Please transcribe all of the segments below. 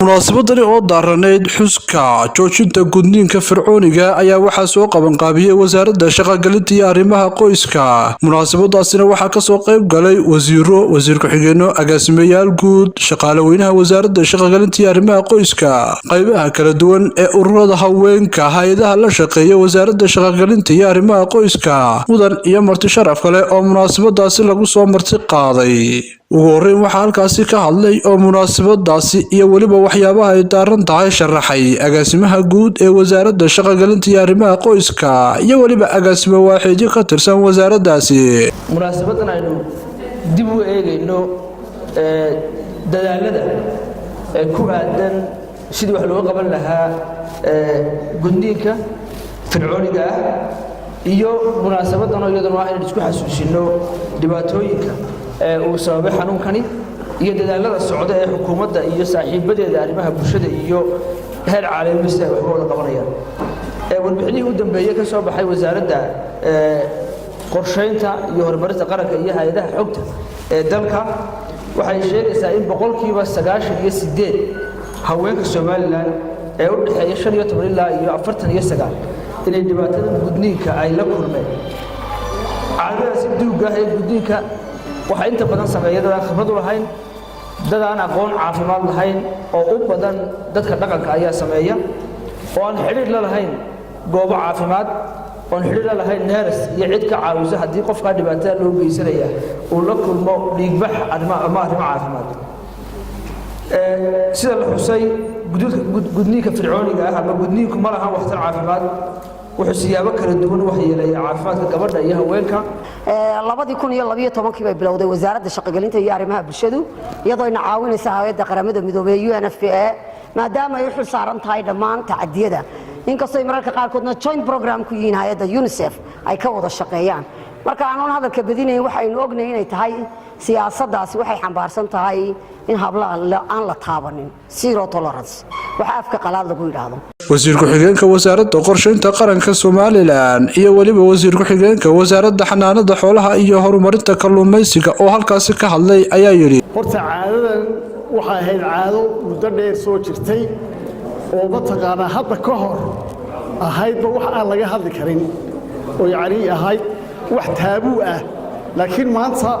munaasabadani oo daaraneyd xuska joojinta gudniinka fircooniga ayaa waxaa soo qaban qaabiyey wasaaradda shaqagelinta iyo arrimaha qoyska. munaasabadaasina waxaa kasoo qayb galay wasiiro, wasiir ku-xigeenno, agaasimayaal guud, shaqaale weynaha wasaaradda shaqagelinta iyo arrimaha qoyska, qaybaha kala duwan ee ururada haweenka, hay-adaha la shaqeeya wasaaradda shaqagelinta iyo arrimaha qoyska, mudan iyo marti sharaf kale oo munaasabadaasi lagu soo marti qaaday. ugu horeyn waxaa halkaasi ka hadlay oo munaasabadaasi iyo weliba waxyaabaha ay daaran tahay sharaxay agaasimaha guud ee wasaaradda shaqagelinta iyo arrimaha qoyska iyo weliba agaasimo waaxidyo ka tirsan wasaaraddaasi. munaasabadan aynu dib u eegayno dadaalada ku aadan sidii wax looga qaban lahaa gudniinka fircooniga iyo munaasabadan iyaduna waa inaan isku xasuusino dhibaatooyinka uu sababay xanuunkani iyo dadaalada socda ee xukuumadda iyo saaxiibadeeda arrimaha bulshada iyo heer caalami sida wax wada qabanayaan. warbixinihii u dambeeyay ka soo baxay wasaaradda qorsheynta iyo horumarinta qaranka iyo hay'adaha xogta ee dalka waxay sheegaysaa in boqolkiiba 98 haweenka Soomaaliland ee u dhaxeeya 15 ilaa 49 inay dhibaatada gudniinka ay la kulmeen. caadadaasi duuga ee gudniinka waxa inta badan sameeya dad aan khibrad u lahayn, dad aan aqoon caafimaad lahayn oo u badan dadka dhaqanka ayaa sameeya oo aan xiriir la lahayn goobo caafimaad, oo aan xiriir la lahayn neers iyo cid ka caawisa haddii qofka dhibaatada loo geysanaya uu la kulmo dhiigbax ama arrimo caafimaad. sida la xusay gudniinka fircooniga ama gudniinku ma laha waxtar caafimaad, wuxuu siyaabo kala duwan wax yeelaya caafimaadka gabadha iyo haweenka. 2012 bay bilowday wasaaradda shaqagelinta iyo arrimaha bulshadu iyadoo ay caawinaysa hay'adda qaramada midoobay UNFPA maadaama ay xil saaran tahay dhammaan tacadiyada, inkastoo mararka qaarkoodna joint program ku yihiin hay'adda UNICEF ay ka wada shaqeeyaan. marka aan hadalka badinayn waxaynu ognahay inay tahay siyaasaddaasi waxay xambaarsan tahay in hablaha aan la taabanin zero tolerance waxa afka qalaad lagu yiraahdo. wasiir ku-xigeenka wasaaradda qorsheynta qaranka Soomaaliland iyo waliba wasiir ku-xigeenka wasaaradda xanaanada xoolaha iyo horumarinta kalluumaysiga oo halkaasi ka hadlay ayaa yiri horta caadadan waxa ahayd caado muddo dheer soo jirtay oo mataqaana hadda ka hor ahaydba wax aan laga hadli karin oo yacni ahayd wax taabuu ah, laakiin maanta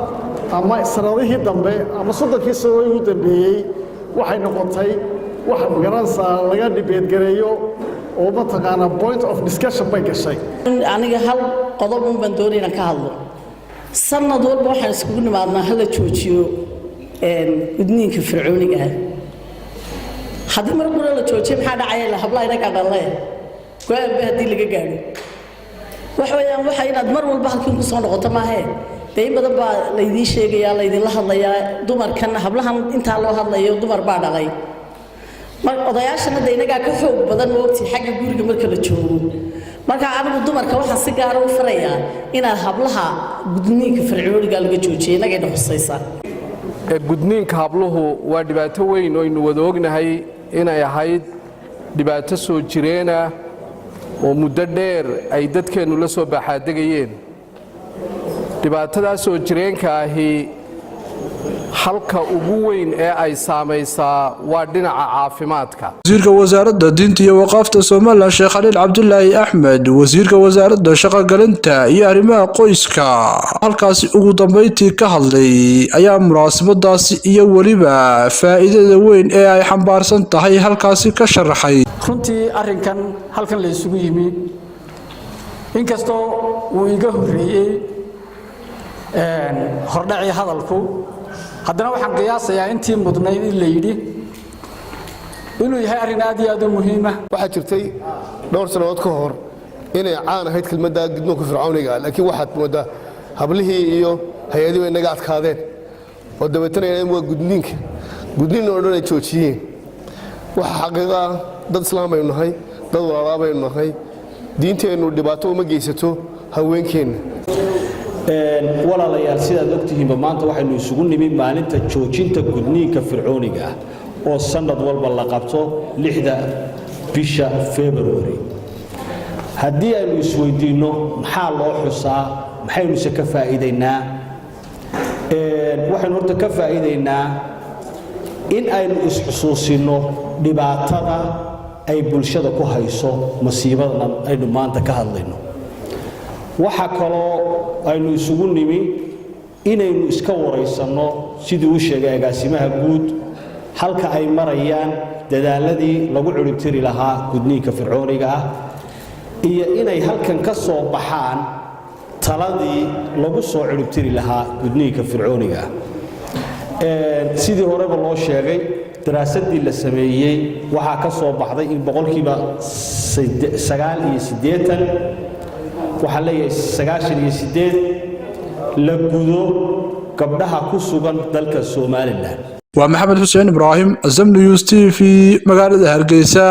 ama sanadihii dambe ama 30 sano ugu dambeeyay waxay noqotay wax magaranaysa laga dibeed gareeyo oo mataqaana point of discussion bay gashay. aniga hal qodob baan doonayna ka hadlo. sanad walba waxaan iskugu nimaadnaa hal la joojiyo gudniinka fircooniga haddii mar qura la joojiyo maxaa dhacaya la hablaha inaga dhalay go'aan ba hadii laga gaaro waxa inaad mar walba halkan ku soo noqoto maahe deyn badan baa la idin sheegayaa la idin la hadlayaa dumarkan hablahan inta loo hadlayo dumar baa dhalay mar odayaashana deynaga ka xoog badan waqti xagga guriga marka la joogo marka anigu dumarka waxa si gaar ah u farayaa inaad hablaha gudniinka fircooniga laga joojiyo inaga dhexsaysa. gudniinka habluhu waa dhibaato weyn oo aynu wada ognahay inay ahayd dhibaato soo jireena oo muddo dheer ay dadkeenu la soo baaxaadegayeen. dhibaatadaas oo jireenka ahi halka ugu weyn ee ay saamaysaa waa dhinaca caafimaadka. wasiirka wasaaradda diinta iyo waqaafta Soomaaliland Sheekh Khaliil Cabdullaahi Axmed, wasiirka wasaaradda shaqagelinta iyo arrimaha qoyska halkaasi ugu dambeyntii ka hadlay ayaa munaasabadaasi iyo waliba faa'iidada weyn ee ay xambaarsan tahay halkaasi ka sharaxay. runtii arrinkan halkan la isugu yimi inkastoo uu iga horeeyay hordhaci hadalku haddana waxaan qiyaasayaa intii mudnayd in la yidhi inuu yahay arrin aad iyo aad u muhiim ah. waxaa jirtay dhowr sanadood ka hor inay caan ahayd kelmadda gudniinka fircooniga, laakiin waxaad moodaa hablihii iyo hay-adihii inaga adkaadeen oo dabeetanayaan waa gudniin oo dhan ay joojiyeen. waxa xaqiiqa ah dad islaam baynu nahay, dad walaalaha baynu nahay, diinteennu dhibaato uma geysato haweenkeenna. walaalayaal sidaad ogtihiinba maanta waxaynu isugu nimi maalinta joojinta gudniinka fircooniga oo sanad walba la qabto 6 bisha February. haddii aynu isweydiino maxaa loo xusaa, maxaynu se ka faa'iideynaa, waxaynu horta ka faa'iideynaa in aynu isxusuusino dhibaatada ay bulshada ku hayso masiibadan aynu maanta ka hadlayno waxa kaloo aynu isugu nimi inaynu iska wareysanno sidii uu sheegay agaasimaha guud halka ay marayaan dadaaladii lagu ciribtiri lahaa gudniinka fircooniga ah iyo inay halkan ka soo baxaan taladii lagu soo ciribtiri lahaa gudniinka fircooniga ah sidii horeba loo sheegay daraasadii la sameeyay waxa ka soo baxday in boqolkiiba 89 waxa leeyahay 98 la gudo gabdhaha ku sugan dalka Soomaaliland waa Maxamed Xuseen Ibraahim Azam News TV magaalada Hargeysa